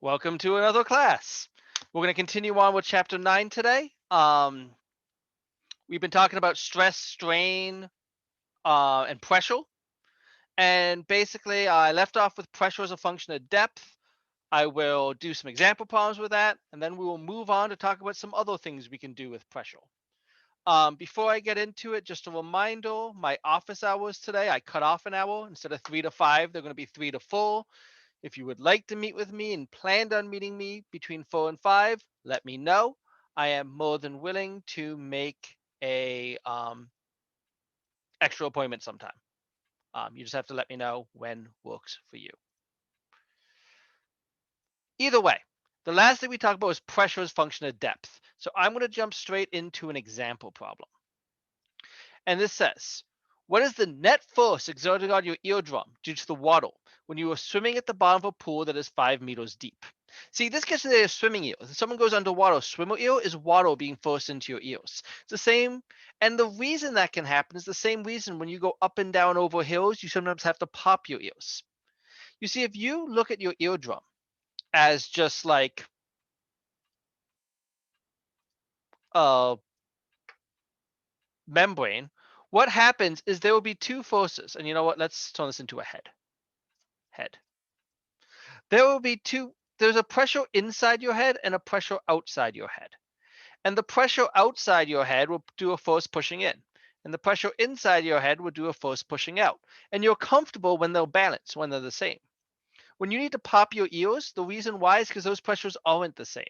Welcome to another class. We're going to continue on with chapter 9 today. We've been talking about stress, strain, and pressure. And basically, I left off with pressure as a function of depth. I will do some example problems with that, and then we will move on to talk about some other things we can do with pressure. Before I get into it, just a reminder, my office hours today, I cut off an hour. Instead of 3 to 5, they're going to be 3 to 4. If you would like to meet with me and planned on meeting me between 4 and 5, let me know. I am more than willing to make a extra appointment sometime. You just have to let me know when works for you. Either way, the last thing we talked about was pressure as function of depth. So I'm going to jump straight into an example problem. And this says, what is the net force exerted on your eardrum due to the water when you are swimming at the bottom of a pool that is 5 meters deep? See, this gets to the swimming eel. If someone goes underwater, swimmer eel is water being forced into your ears. It's the same, and the reason that can happen is the same reason when you go up and down over hills, you sometimes have to pop your ears. You see, if you look at your eardrum as just like a membrane, what happens is there will be two forces. And you know what? Let's turn this into a head. Head. There will be there's a pressure inside your head and a pressure outside your head. And the pressure outside your head will do a force pushing in. And the pressure inside your head will do a force pushing out. And you're comfortable when they're balanced, when they're the same. When you need to pop your ears, the reason why is because those pressures aren't the same.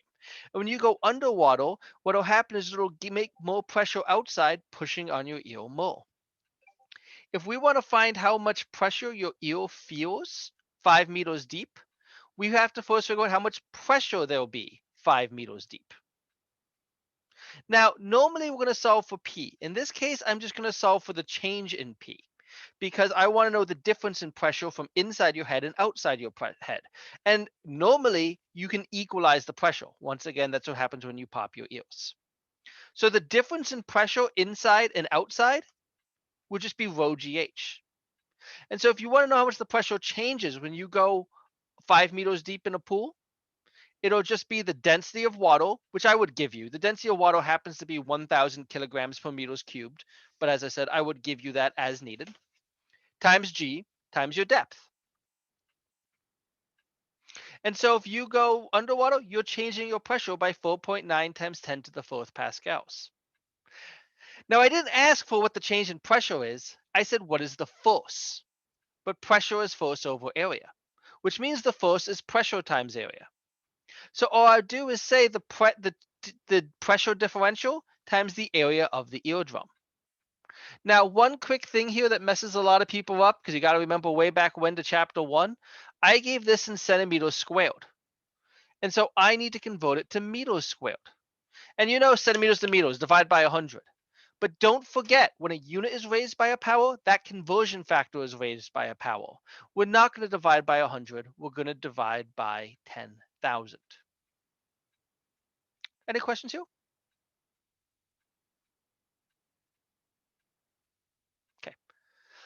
And when you go underwater, what will happen is it'll make more pressure outside, pushing on your ear more. If we want to find how much pressure your ear feels 5 meters deep, we have to first figure out how much pressure there'll be 5 meters deep. Now, normally we're going to solve for P. In this case, I'm just going to solve for the change in P because I want to know the difference in pressure from inside your head and outside your head. And normally you can equalize the pressure. Once again, that's what happens when you pop your ears. So the difference in pressure inside and outside would just be rho GH. And so if you want to know how much the pressure changes when you go 5 meters deep in a pool, it'll just be the density of water, which I would give you. The density of water happens to be 1,000 kilograms per meters cubed. But as I said, I would give you that as needed, times G times your depth. And so if you go underwater, you're changing your pressure by 4.9 times 10 to the 4th pascals. Now, I didn't ask for what the change in pressure is. I said, what is the force? But pressure is force over area, which means the force is pressure times area. So all I do is say the pressure differential times the area of the eardrum. Now, one quick thing here that messes a lot of people up, because you got to remember way back when to chapter 1, I gave this in centimeters squared. And so I need to convert it to meters squared. And you know centimeters to meters, divide by 100. But don't forget, when a unit is raised by a power, that conversion factor is raised by a power. We're not going to divide by 100. We're going to divide by 10,000. Any questions here? Okay.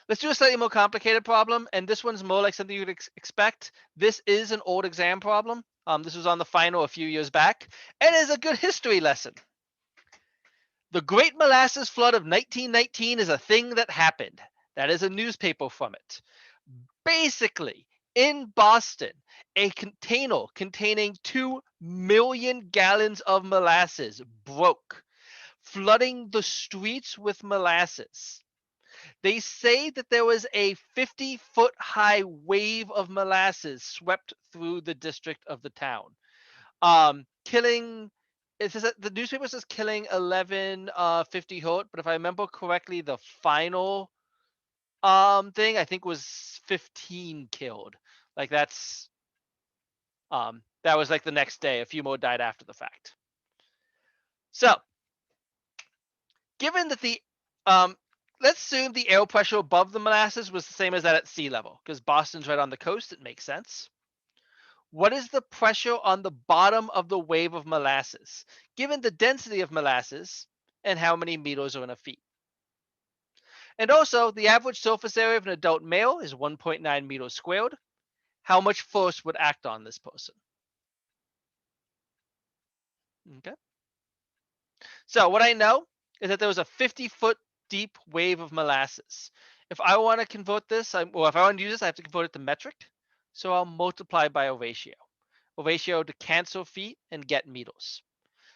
Let's do a slightly more complicated problem, and this one's more like something you'd expect. This is an old exam problem. This was on the final a few years back, and is a good history lesson. The Great Molasses Flood of 1919 is a thing that happened. That is a newspaper from it. Basically, in Boston, a container containing 2 million gallons of molasses broke, flooding the streets with molasses. They say that there was a 50-foot high wave of molasses swept through the district of the town, killing. It says that the newspaper says killing 50 hurt, but if I remember correctly, the final thing I think was 15 killed. Like that was like the next day. A few more died after the fact. So, given that the let's assume the air pressure above the molasses was the same as that at sea level, because Boston's right on the coast. It makes sense. What is the pressure on the bottom of the wave of molasses, given the density of molasses and how many meters are in a feet? And also, the average surface area of an adult male is 1.9 meters squared. How much force would act on this person? Okay. So what I know is that there was a 50-foot deep wave of molasses. If I want to convert this, if I want to use this, I have to convert it to metric. So I'll multiply by a ratio to cancel feet and get meters.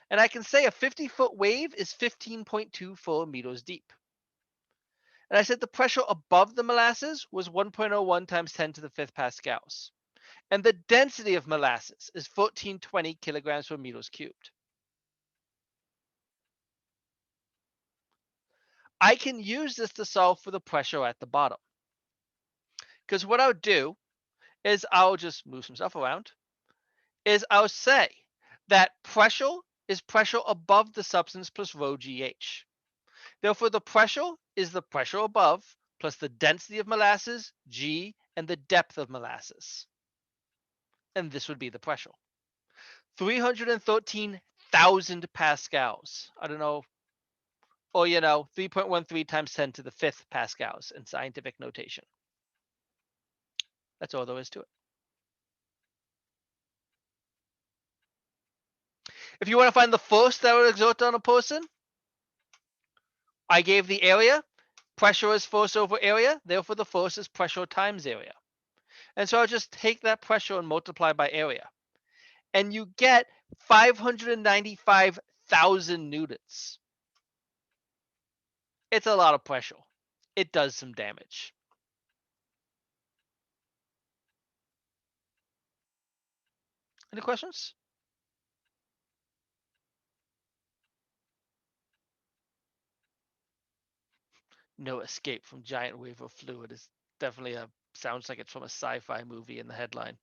And I can say a 50-foot wave is 15.24 meters deep. And I said the pressure above the molasses was 1.01 times 10 to the 5th pascals. And the density of molasses is 1420 kilograms per meters cubed. I can use this to solve for the pressure at the bottom. Because what I'll do is I'll just move some stuff around, is I'll say that pressure is pressure above the substance plus rho GH. Therefore, the pressure is the pressure above plus the density of molasses, G, and the depth of molasses. And this would be the pressure. 313,000 pascals. I don't know, or 3.13 times 10 to the 5th pascals in scientific notation. That's all there is to it. If you want to find the force that would exert on a person, I gave the area. Pressure is force over area. Therefore, the force is pressure times area. And so I'll just take that pressure and multiply by area. And you get 595,000 newtons. It's a lot of pressure. It does some damage. Any questions? No escape from giant wave of fluid is definitely sounds like it's from a sci-fi movie in the headline.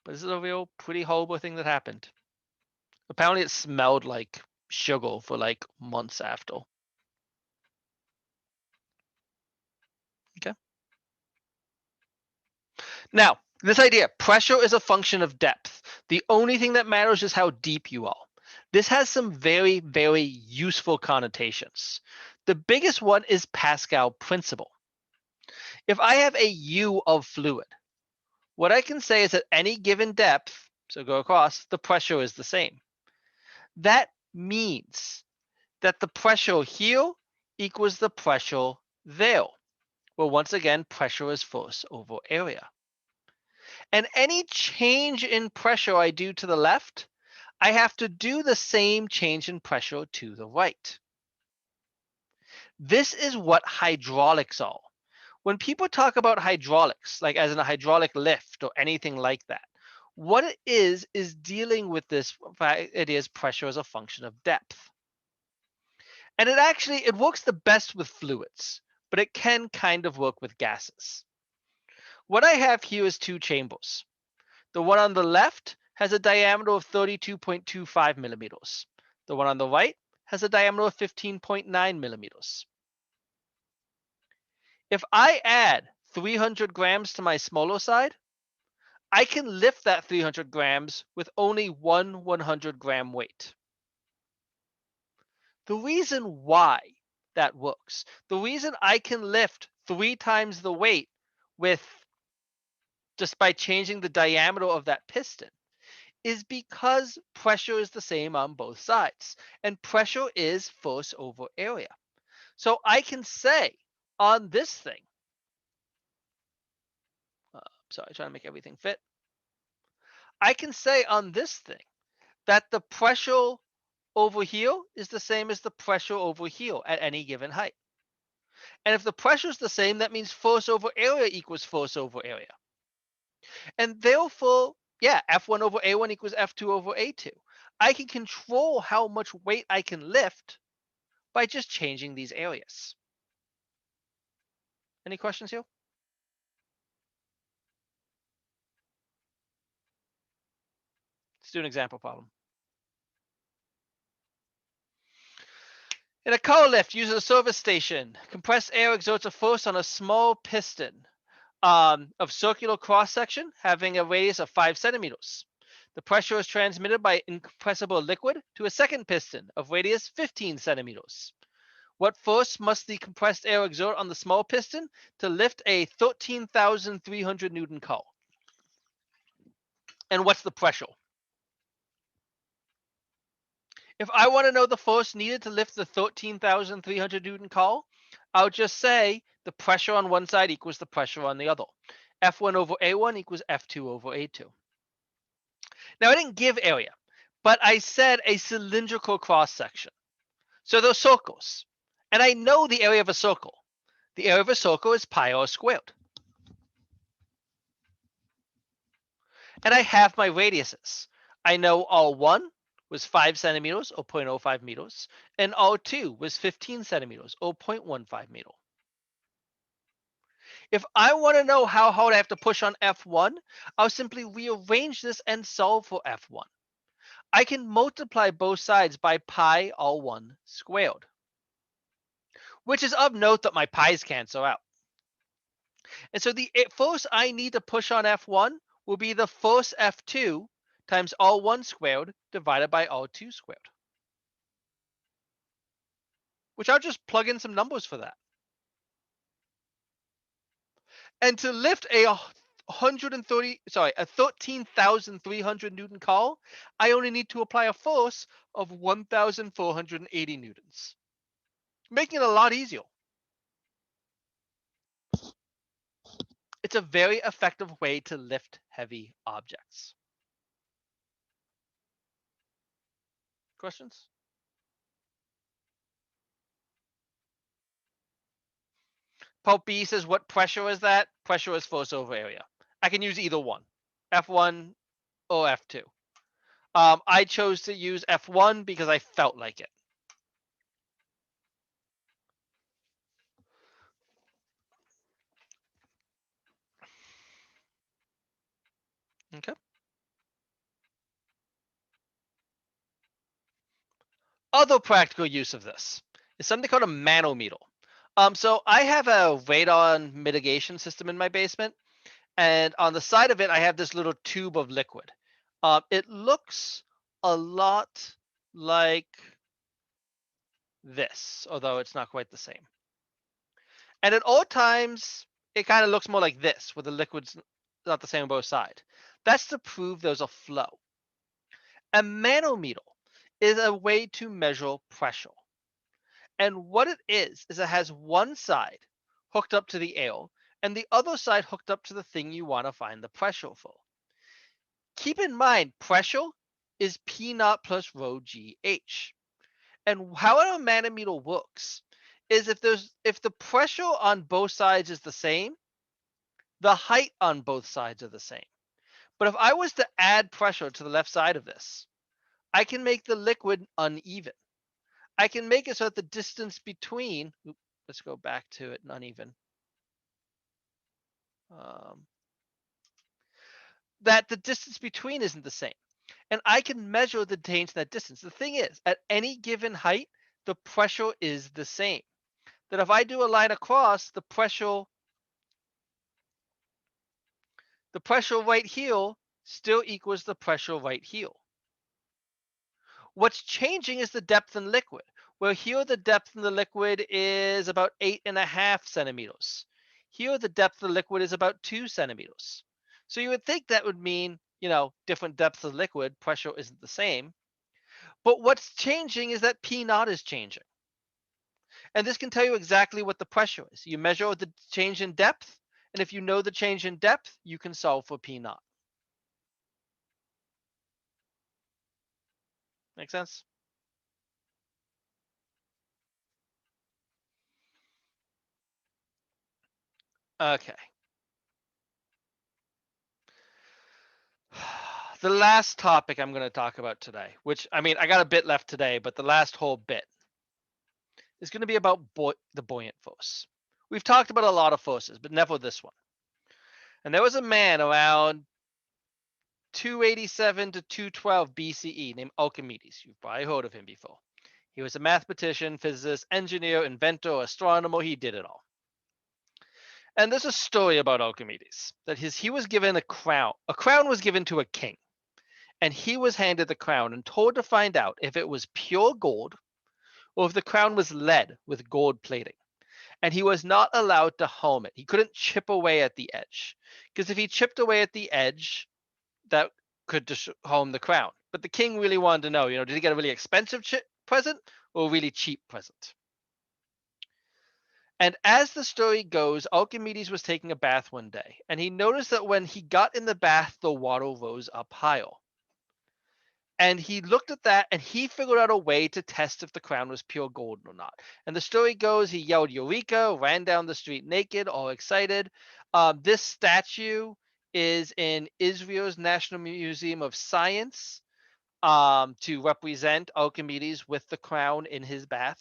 But this is a real pretty horrible thing that happened. Apparently it smelled like sugar for like months after. Okay. Now, this idea, pressure is a function of depth. The only thing that matters is how deep you are. This has some very, very useful connotations. The biggest one is Pascal Principle. If I have a U of fluid, what I can say is at any given depth, so go across, the pressure is the same. That means that the pressure here equals the pressure there. Well, once again, pressure is force over area. And any change in pressure I do to the left, I have to do the same change in pressure to the right. This is what hydraulics are. When people talk about hydraulics, like as in a hydraulic lift or anything like that, what it is dealing with this, it is pressure as a function of depth. And it works the best with fluids, but it can kind of work with gases. What I have here is two chambers. The one on the left has a diameter of 32.25 millimeters. The one on the right has a diameter of 15.9 millimeters. If I add 300 grams to my smaller side, I can lift that 300 grams with only one 100-gram weight. The reason why that works, the reason I can lift 3 times the weight just by changing the diameter of that piston, is because pressure is the same on both sides, and pressure is force over area. So I can say on this thing, sorry, trying to make everything fit. I can say on this thing that the pressure over here is the same as the pressure over here at any given height. And if the pressure is the same, that means force over area equals force over area. And therefore, yeah, F1 over A1 equals F2 over A2. I can control how much weight I can lift by just changing these areas. Any questions here? Let's do an example problem. In a car lift, using a service station, compressed air exerts a force on a small piston of circular cross-section having a radius of 5 centimeters. The pressure is transmitted by incompressible liquid to a second piston of radius 15 centimeters. What force must the compressed air exert on the small piston to lift a 13,300 Newton car? And what's the pressure? If I want to know the force needed to lift the 13,300 Newton call, I'll just say the pressure on one side equals the pressure on the other. F1 over A1 equals F2 over A2. Now, I didn't give area, but I said a cylindrical cross section. So they're circles. And I know the area of a circle. The area of a circle is pi r squared. And I have my radiuses. I know R1 was 5 centimeters or 0.05 meters, and R2 was 15 centimeters or 0.15 meter. If I want to know how hard I have to push on F1, I'll simply rearrange this and solve for F1. I can multiply both sides by pi R1 squared, which is of note that my pi's cancel out. And so the force I need to push on F1 will be the force F2 times R1 squared divided by R2 squared, which I'll just plug in some numbers for that. And to lift a 13,300 Newton call, I only need to apply a force of 1,480 newtons, making it a lot easier. It's a very effective way to lift heavy objects. Questions? Pope B says, what pressure is that? Pressure is force over area. I can use either one, F1 or F2. I chose to use F1 because I felt like it. Okay. Other practical use of this is something called a manometer. So I have a radon mitigation system in my basement, and on the side of it, I have this little tube of liquid. It looks a lot like this, although it's not quite the same. And at all times, it kind of looks more like this, where the liquid's not the same on both sides. That's to prove there's a flow. A manometer is a way to measure pressure. And what it is it has one side hooked up to the air and the other side hooked up to the thing you want to find the pressure for. Keep in mind, pressure is P naught plus rho GH. And how a manometer works is if the pressure on both sides is the same, the height on both sides are the same. But if I was to add pressure to the left side of this, I can make the liquid uneven. I can make it so that the distance between, let's go back to it, uneven. That the distance between isn't the same. And I can measure the change in that distance. The thing is, at any given height, the pressure is the same. That if I do a line across, the pressure right here still equals the pressure right here. What's changing is the depth in liquid, where here the depth in the liquid is about 8.5 centimeters. Here the depth of the liquid is about 2 centimeters. So you would think that would mean, different depths of liquid, pressure isn't the same. But what's changing is that P naught is changing. And this can tell you exactly what the pressure is. You measure the change in depth, and if you know the change in depth, you can solve for P naught. Make sense? Okay. The last topic I'm going to talk about today, which, I got a bit left today, but the last whole bit is going to be about the buoyant force. We've talked about a lot of forces, but never this one. And there was a man around 287 to 212 BCE named Archimedes. You've probably heard of him before. He was a mathematician, physicist, engineer, inventor, astronomer. He did it all. And there's a story about Archimedes that he was given a crown. A crown was given to a king, and he was handed the crown and told to find out if it was pure gold or if the crown was lead with gold plating. And he was not allowed to harm it. He couldn't chip away at the edge, because if he chipped away at the edge, that could harm the crown. But the king really wanted to know, did he get a really expensive present or a really cheap present? And as the story goes, Archimedes was taking a bath one day, and he noticed that when he got in the bath, the water rose up higher. And he looked at that and he figured out a way to test if the crown was pure gold or not. And the story goes, he yelled Eureka, ran down the street naked, all excited. This statue is in Israel's National Museum of Science to represent Archimedes with the crown in his bath.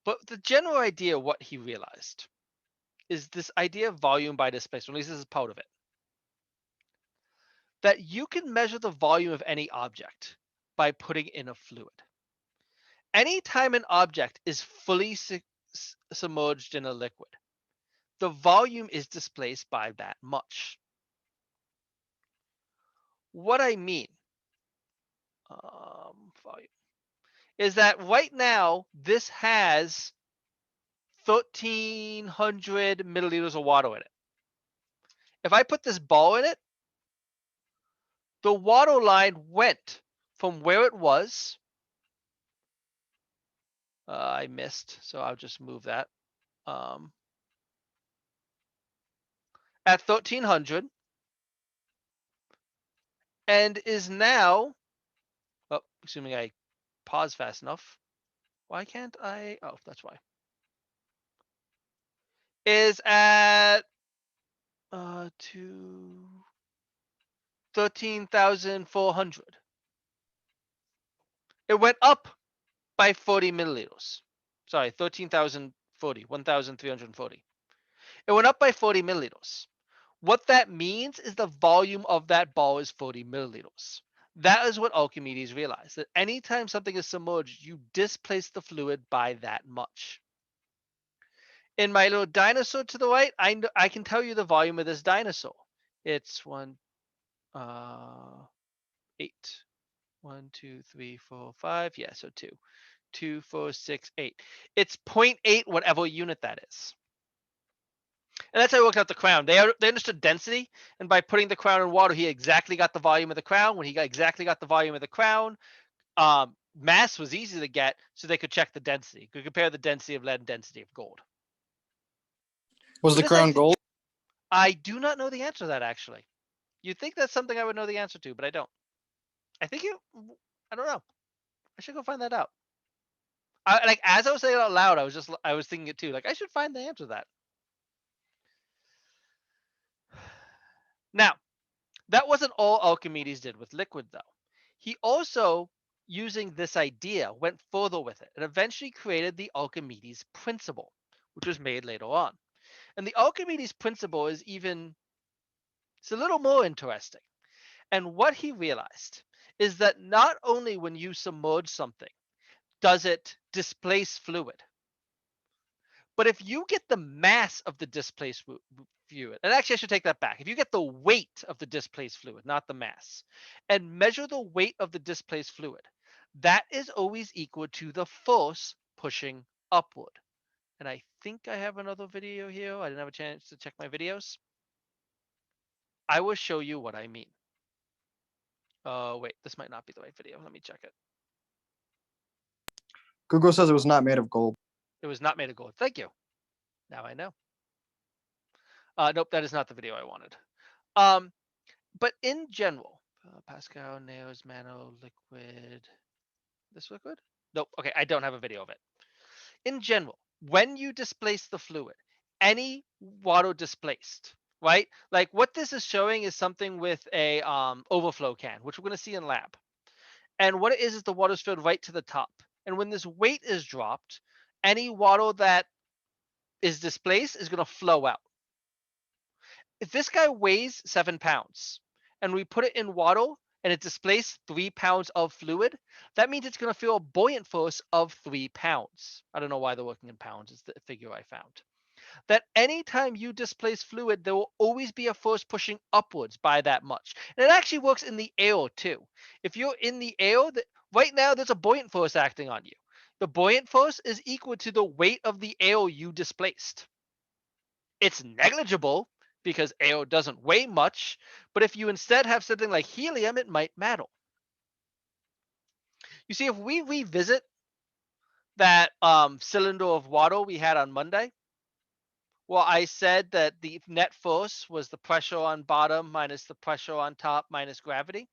But the general idea of what he realized is this idea of volume by displacement. At least this is part of it. That you can measure the volume of any object by putting in a fluid. Anytime an object is fully submerged in a liquid, the volume is displaced by that much. What I mean volume is that right now this has 1,300 milliliters of water in it. If I put this ball in it, the water line went from where it was. I missed, so I'll just move that. At 1,300, and is now, assuming I pause fast enough. Why can't I? Oh, that's why. Is at 13,400. It went up by 40 milliliters. Sorry, 13,040, 1,340. It went up by 40 milliliters. What that means is the volume of that ball is 40 milliliters. That is what Archimedes realized, that anytime something is submerged, you displace the fluid by that much. In my little dinosaur to the right, I can tell you the volume of this dinosaur. It's 8. 1, 2, 3, 4, 5. Yeah, so 2. 2, 4, 6, 8. It's 0.8 whatever unit that is. And that's how I worked out the crown. They understood density, and by putting the crown in water, he exactly got the volume of the crown. When he exactly got the volume of the crown, mass was easy to get, so they could check the density. Could compare the density of lead and density of gold. Was the crown gold? I do not know the answer to that, actually. You'd think that's something I would know the answer to, but I don't. I don't know. I should go find that out. As I was saying it out loud, I was thinking it too. I should find the answer to that. Now, that wasn't all Archimedes did with liquid, though. He also, using this idea, went further with it and eventually created the Archimedes Principle, which was made later on. And the Archimedes Principle is it's a little more interesting. And what he realized is that not only when you submerge something does it displace fluid, but if you get the mass of the displaced fluid, and actually I should take that back. If you get the weight of the displaced fluid, not the mass, and measure the weight of the displaced fluid, that is always equal to the force pushing upward. And I think I have another video here. I didn't have a chance to check my videos. I will show you what I mean. Wait, this might not be the right video. Let me check it. Google says it was not made of gold. It was not made of gold. Thank you. Now I know. Nope, that is not the video I wanted. But in general, Pascal, nails, mano, liquid. This liquid? Nope. Okay, I don't have a video of it. In general, when you displace the fluid, any water displaced, right? Like what this is showing is something with a overflow can, which we're going to see in lab. And what it is the water's filled right to the top. And when this weight is dropped, any water that is displaced is going to flow out. If this guy weighs 7 pounds and we put it in water and it displaced 3 pounds of fluid, that means it's going to feel a buoyant force of 3 pounds. I don't know why they're working in pounds. It's the figure I found. That anytime you displace fluid, there will always be a force pushing upwards by that much. And it actually works in the air too. If you're in the air, right now there's a buoyant force acting on you. The buoyant force is equal to the weight of the air you displaced. It's negligible because AO doesn't weigh much. But if you instead have something like helium, it might matter. You see, if we revisit that cylinder of water we had on Monday, well, I said that the net force was the pressure on bottom minus the pressure on top minus gravity.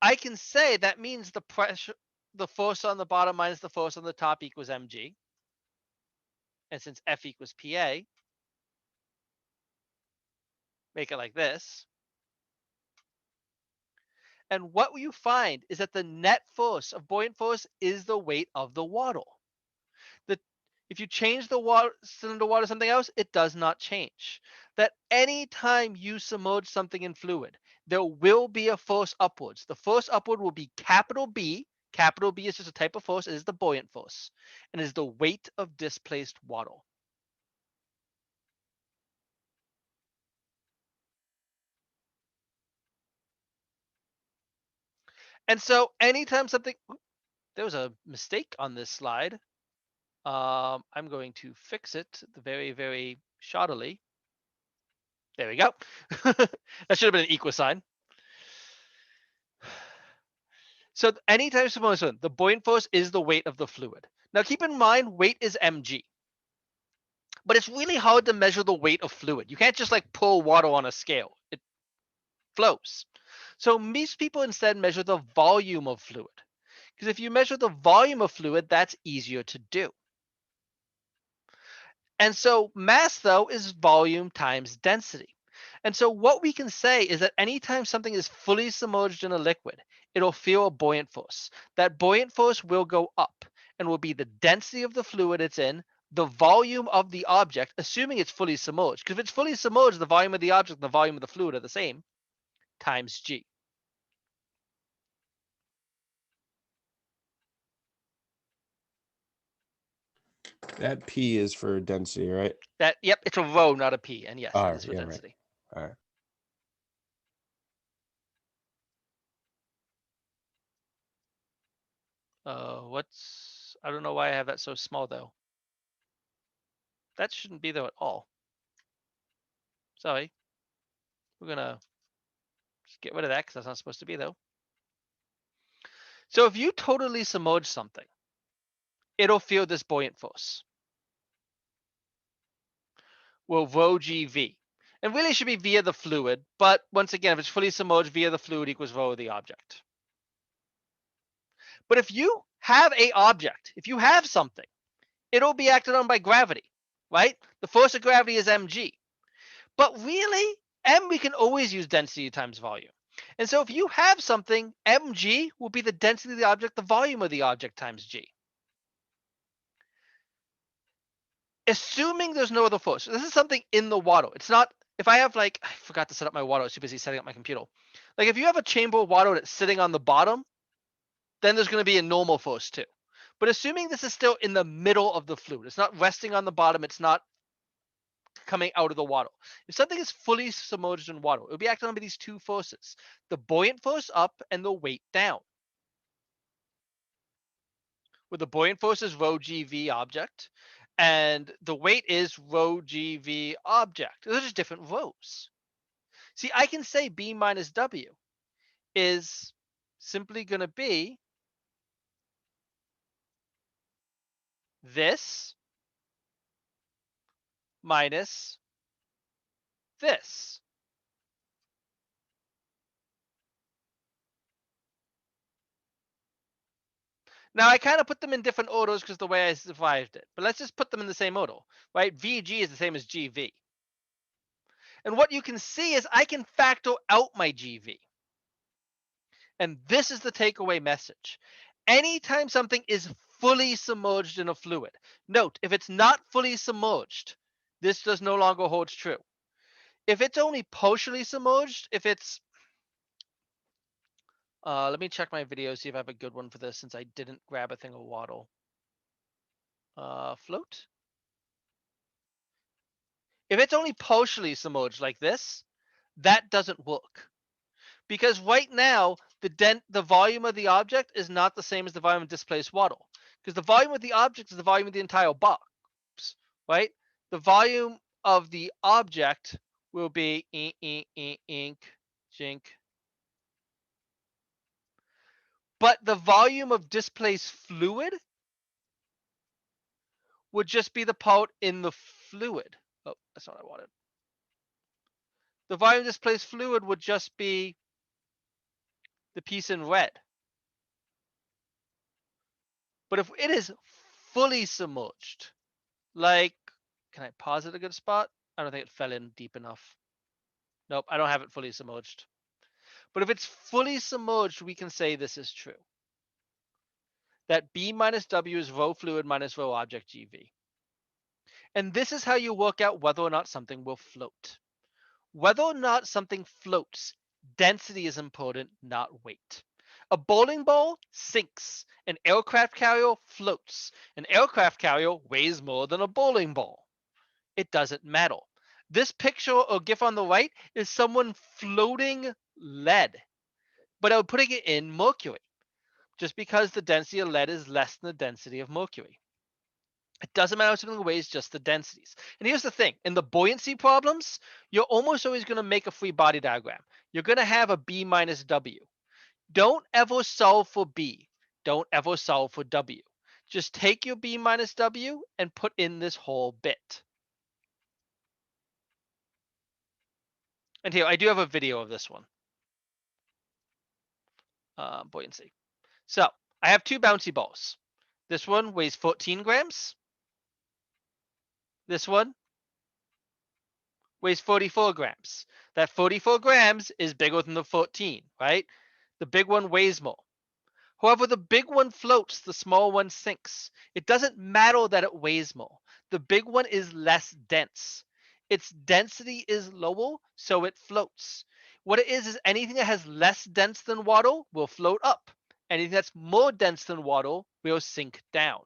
I can say that means the pressure, the force on the bottom minus the force on the top equals mg. And since F equals PA, make it like this. And what you find is that the net force of buoyant force is the weight of the water. If you change the water cylinder water to something else, it does not change. That any time you submerge something in fluid, there will be a force upwards. The force upward will be capital B. Capital B is just a type of force. It is the buoyant force, and is the weight of displaced water. And so anytime something, there was a mistake on this slide. I'm going to fix it very, very shoddily. There we go. That should have been an equal sign. So anytime submersion, the buoyant force is the weight of the fluid. Now keep in mind, weight is mg. But it's really hard to measure the weight of fluid. You can't just like pull water on a scale. It flows. So most people instead measure the volume of fluid. Because if you measure the volume of fluid, that's easier to do. And so mass, though, is volume times density. And so what we can say is that anytime something is fully submerged in a liquid, it'll feel a buoyant force. That buoyant force will go up and will be the density of the fluid it's in, the volume of the object, assuming it's fully submerged. Because if it's fully submerged, the volume of the object and the volume of the fluid are the same, times G. That P is for density, right? That, yep, it's a rho, not a P. And yes, Oh, it is for yeah, right. density. All right. I don't know why I have that so small though. That shouldn't be there at all. Sorry. We're gonna just get rid of that because that's not supposed to be though. So if you totally submerge something, it'll feel this buoyant force. Well, rho GV. And really should be via the fluid, but once again, if it's fully submerged, via the fluid equals rho of the object. But if you have a object, if you have something, it'll be acted on by gravity, right? The force of gravity is mg. But really, we can always use density times volume. And so if you have something, mg will be the density of the object, the volume of the object times g. Assuming there's no other force. This is something in the water. It's not, if I have like, I forgot to set up my water. I was too busy setting up my computer. Like if you have a chamber of water that's sitting on the bottom, then there's going to be a normal force too. But assuming this is still in the middle of the fluid, it's not resting on the bottom, it's not coming out of the water. If something is fully submerged in water, it will be acting on by these two forces, the buoyant force up and the weight down. Where the buoyant force is rho GV object, and the weight is rho GV object. Those are just different rhos. See, I can say B minus W is simply going to be this minus this. Now I kind of put them in different orders because the way I survived it, but let's just put them in the same order, right? VG is the same as GV. And what you can see is I can factor out my GV. And this is the takeaway message. Anytime something is fully submerged in a fluid, note, if it's not fully submerged, this does no longer hold true. If it's only partially submerged, if it's, let me check my video, see if I have a good one for this since I didn't grab a thing of water. Float. If it's only partially submerged like this, that doesn't work. Because right now, the volume of the object is not the same as the volume of displaced water. Because the volume of the object is the volume of the entire box, right? The volume of the object will be ink, jink. But the volume of displaced fluid would just be the part in the fluid. Oh, that's not what I wanted. The volume of displaced fluid would just be the piece in red. But if it is fully submerged, like, can I pause at a good spot? I don't think it fell in deep enough. Nope, I don't have it fully submerged. But if it's fully submerged, we can say this is true. That B minus W is rho fluid minus rho object GV. And this is how you work out whether or not something will float. Whether or not something floats, density is important, not weight. A bowling ball sinks. An aircraft carrier floats. An aircraft carrier weighs more than a bowling ball. It doesn't matter. This picture or GIF on the right is someone floating lead, but I'm putting it in mercury, just because the density of lead is less than the density of mercury. It doesn't matter what something weighs, just the densities. And here's the thing, in the buoyancy problems, you're almost always going to make a free body diagram. You're going to have a B minus W. Don't ever solve for B. Don't ever solve for W. Just take your B minus W and put in this whole bit. And here, I do have a video of this one. Buoyancy. So, I have two bouncy balls. This one weighs 14 grams. This one weighs 44 grams. That 44 grams is bigger than the 14, right? The big one weighs more. However, the big one floats, the small one sinks. It doesn't matter that it weighs more. The big one is less dense. Its density is lower, so it floats. What it is anything that has less dense than water will float up. Anything that's more dense than water will sink down.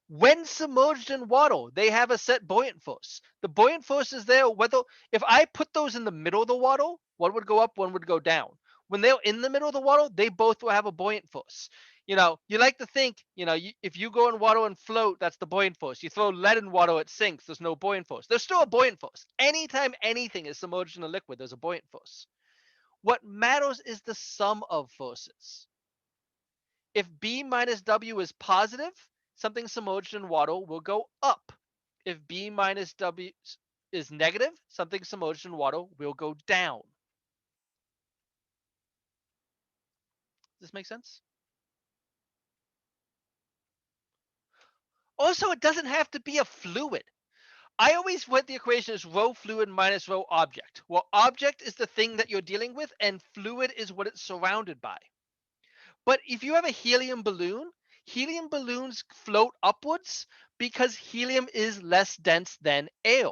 When submerged in water, they have a set buoyant force. The buoyant force is there whether, if I put those in the middle of the water, one would go up, one would go down. When they're in the middle of the water, they both will have a buoyant force. You know, you like to think, you know, if you go in water and float, that's the buoyant force. You throw lead in water, it sinks. There's no buoyant force. There's still a buoyant force. Anytime anything is submerged in a liquid, there's a buoyant force. What matters is the sum of forces. If B minus W is positive, something submerged in water will go up. If B minus W is negative, something submerged in water will go down. Does this make sense? Also, it doesn't have to be a fluid. I always write the equation as rho fluid minus rho object. Well, object is the thing that you're dealing with, and fluid is what it's surrounded by. But if you have a helium balloons float upwards because helium is less dense than air.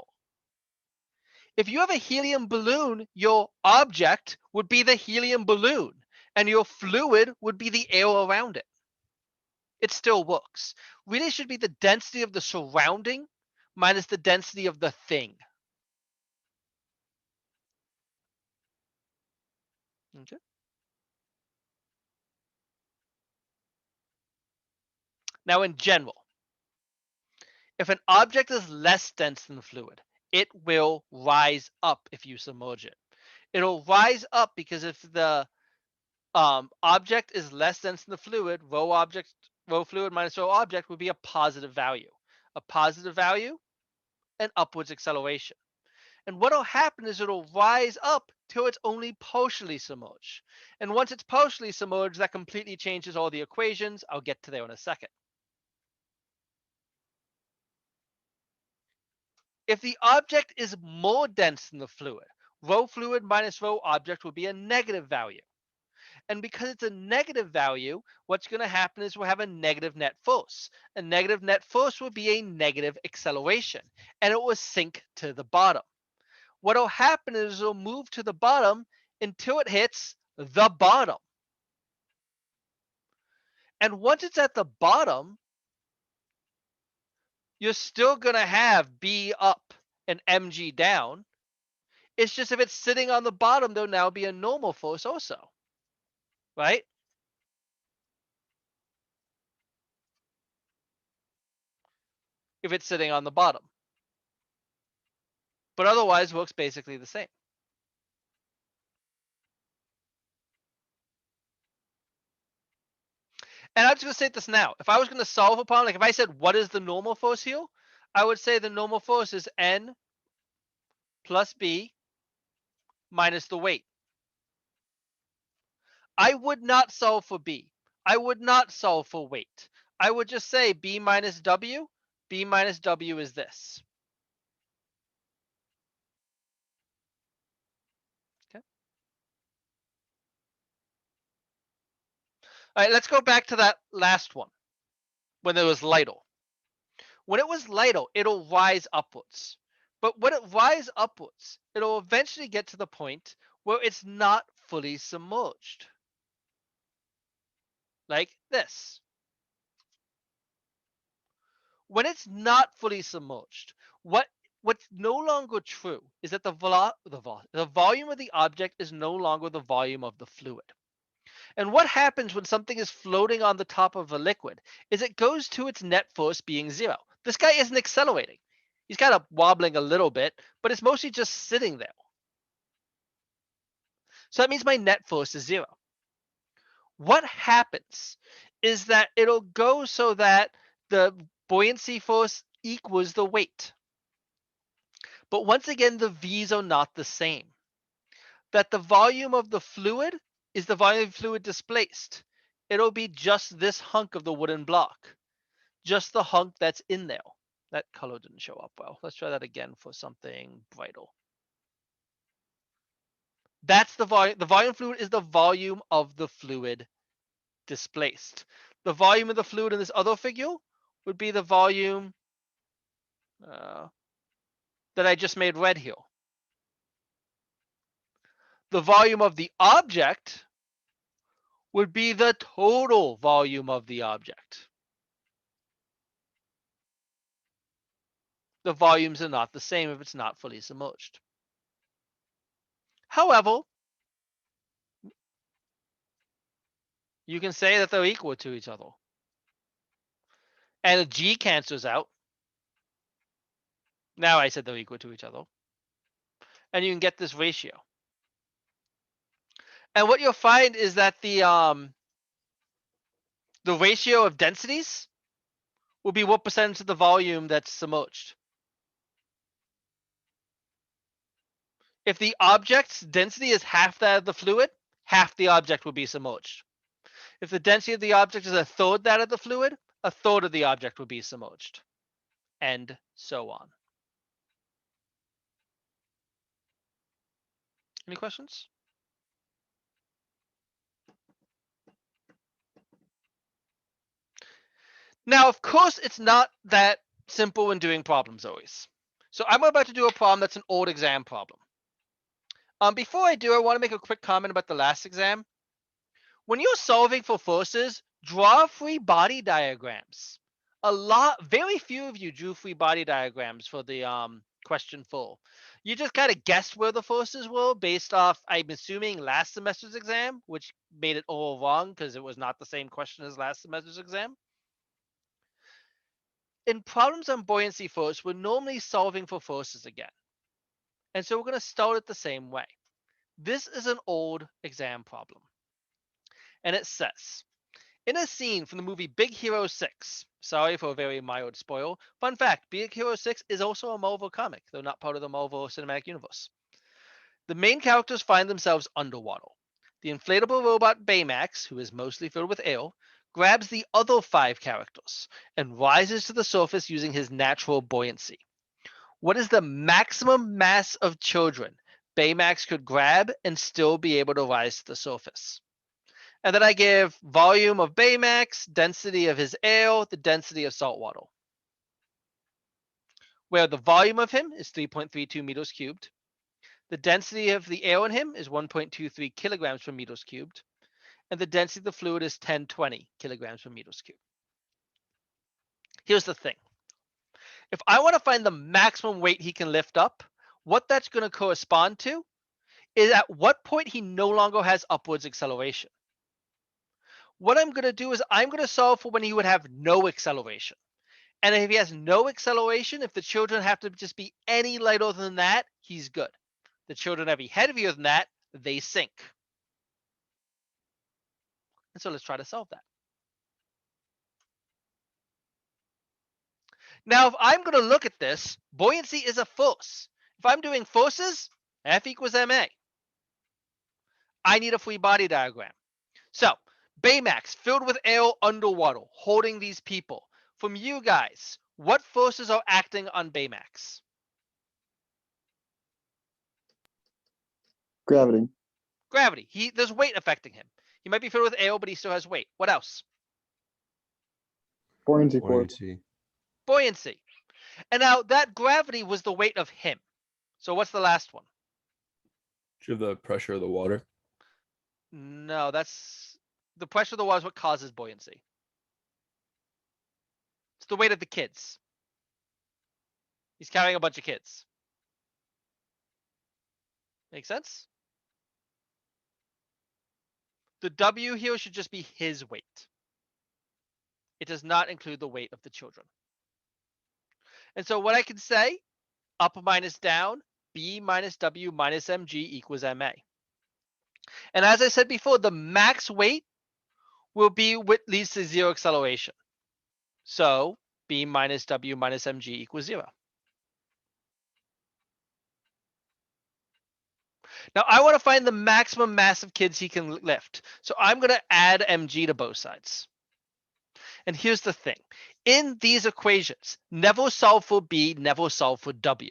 If you have a helium balloon, your object would be the helium balloon, and your fluid would be the air around it. It still works. Really should be the density of the surrounding minus the density of the thing. Okay. Now, in general, if an object is less dense than fluid, it will rise up if you submerge it. It'll rise up because if the object is less dense than the fluid, rho fluid minus rho object would be a positive value. A positive value, and upwards acceleration. And what will happen is it'll rise up till it's only partially submerged. And once it's partially submerged, that completely changes all the equations. I'll get to there in a second. If the object is more dense than the fluid, rho fluid minus rho object will be a negative value. And because it's a negative value, what's going to happen is we'll have a negative net force. A negative net force will be a negative acceleration, and it will sink to the bottom. What will happen is it'll move to the bottom until it hits the bottom. And once it's at the bottom, you're still going to have B up and mg down. It's just if it's sitting on the bottom, there'll now be a normal force also, right? If it's sitting on the bottom. but otherwise works basically the same. And I'm just going to say this now. If I was going to solve a problem, like if I said, what is the normal force here? I would say the normal force is N plus B minus the weight. I would not solve for B. I would not solve for weight. I would just say B minus W. B minus W is this. Okay. All right, let's go back to that last one when there was Lytle. When it was Lytle, it'll rise upwards. But when it rises upwards, it'll eventually get to the point where it's not fully submerged. Like this. When it's not fully submerged, what's no longer true is that the volume of the object is no longer the volume of the fluid. And what happens when something is floating on the top of a liquid is it goes to its net force being 0. This guy isn't accelerating. He's kind of wobbling a little bit, but it's mostly just sitting there. So that means my net force is 0. What happens is that it'll go so that the buoyancy force equals the weight. But once again, the V's are not the same. That the volume of the fluid is the volume of fluid displaced. It'll be just this hunk of the wooden block. Just the hunk that's in there. That color didn't show up well. Let's try that again for something brighter. That's the volume. The volume of fluid is the volume of the fluid displaced. The volume of the fluid in this other figure would be the volume that I just made red here. The volume of the object would be the total volume of the object. The volumes are not the same if it's not fully submerged. However, you can say that they're equal to each other. And a G cancels out. Now I said they're equal to each other. And you can get this ratio. And what you'll find is that the ratio of densities will be what percentage of the volume that's submerged. If the object's density is half that of the fluid, half the object will be submerged. If the density of the object is a third that of the fluid, a third of the object will be submerged. And so on. Any questions? Now, of course, it's not that simple when doing problems always. So I'm about to do a problem that's an old exam problem. Before I do, I want to make a quick comment about the last exam. When you're solving for forces, draw free body diagrams. Very few of you drew free body diagrams for the question 4. You just kind of guessed where the forces were based off, I'm assuming, last semester's exam, which made it all wrong because it was not the same question as last semester's exam. In problems on buoyancy force, we're normally solving for forces again. And so we're going to start it the same way. This is an old exam problem. And it says, in a scene from the movie Big Hero 6, sorry for a very mild spoil, fun fact, Big Hero 6 is also a Marvel comic, though not part of the Marvel Cinematic Universe. The main characters find themselves underwater. The inflatable robot Baymax, who is mostly filled with air, grabs the other 5 characters and rises to the surface using his natural buoyancy. What is the maximum mass of children Baymax could grab and still be able to rise to the surface? And then I give volume of Baymax, density of his air, the density of salt water. Where the volume of him is 3.32 meters cubed. The density of the air in him is 1.23 kilograms per meters cubed. And the density of the fluid is 1020 kilograms per meters cubed. Here's the thing. If I want to find the maximum weight he can lift up, what that's going to correspond to is at what point he no longer has upwards acceleration. What I'm going to do is I'm going to solve for when he would have no acceleration. And if he has no acceleration, if the children have to just be any lighter than that, he's good. The children have to be heavier than that, they sink. And so let's try to solve that. Now, if I'm going to look at this, buoyancy is a force. If I'm doing forces, F equals ma. I need a free body diagram. So, Baymax filled with air underwater, holding these people. From you guys, what forces are acting on Baymax? Gravity. Gravity. There's weight affecting him. He might be filled with air, but he still has weight. What else? Buoyancy force. Buoyancy. Buoyancy. And now that gravity was the weight of him. So what's the last one? Do you have the pressure of the water? No, that's the pressure of the water is what causes buoyancy. It's the weight of the kids. He's carrying a bunch of kids. Make sense? The W here should just be his weight. It does not include the weight of the children. And so what I can say, up minus down, B minus W minus mg equals ma. And as I said before, the max weight will be what leads to zero acceleration. So B minus W minus mg equals 0. Now I want to find the maximum mass of kids he can lift. So I'm going to add mg to both sides. And here's the thing. In these equations, never solve for B, never solve for W.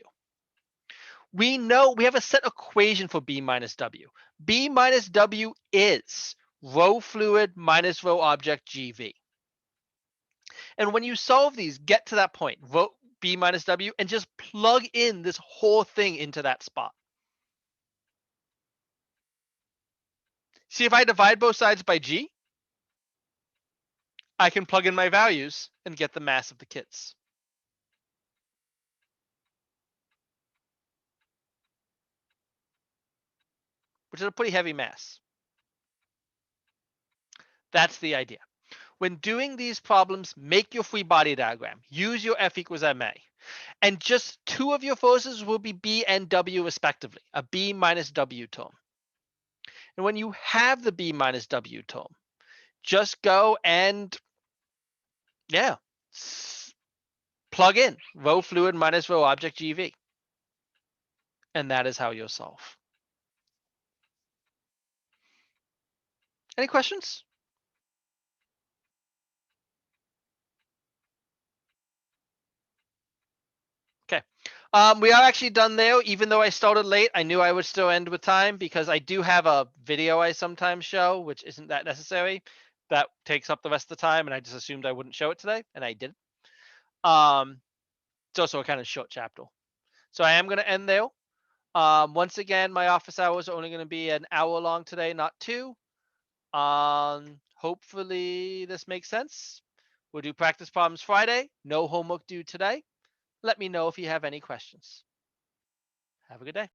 We know we have a set equation for B minus W. B minus W is rho fluid minus rho object GV. And when you solve these, get to that point, rho B minus W, and just plug in this whole thing into that spot. See, if I divide both sides by G, I can plug in my values and get the mass of the kids. Which is a pretty heavy mass. That's the idea. When doing these problems, make your free body diagram. Use your F equals ma. And just two of your forces will be B and W respectively, a B minus W term. And when you have the B minus W term, just go and, yeah, plug in rho fluid minus rho object GV. And that is how you'll solve. Any questions? Okay. We are actually done there. Even though I started late, I knew I would still end with time because I do have a video I sometimes show, which isn't that necessary. That takes up the rest of the time, and I just assumed I wouldn't show it today, and I did. It's also a kind of short chapter. So I am going to end there. Once again, my office hours are only going to be an hour long today, not 2. Hopefully this makes sense. We'll do practice problems Friday. No homework due today. Let me know if you have any questions. Have a good day.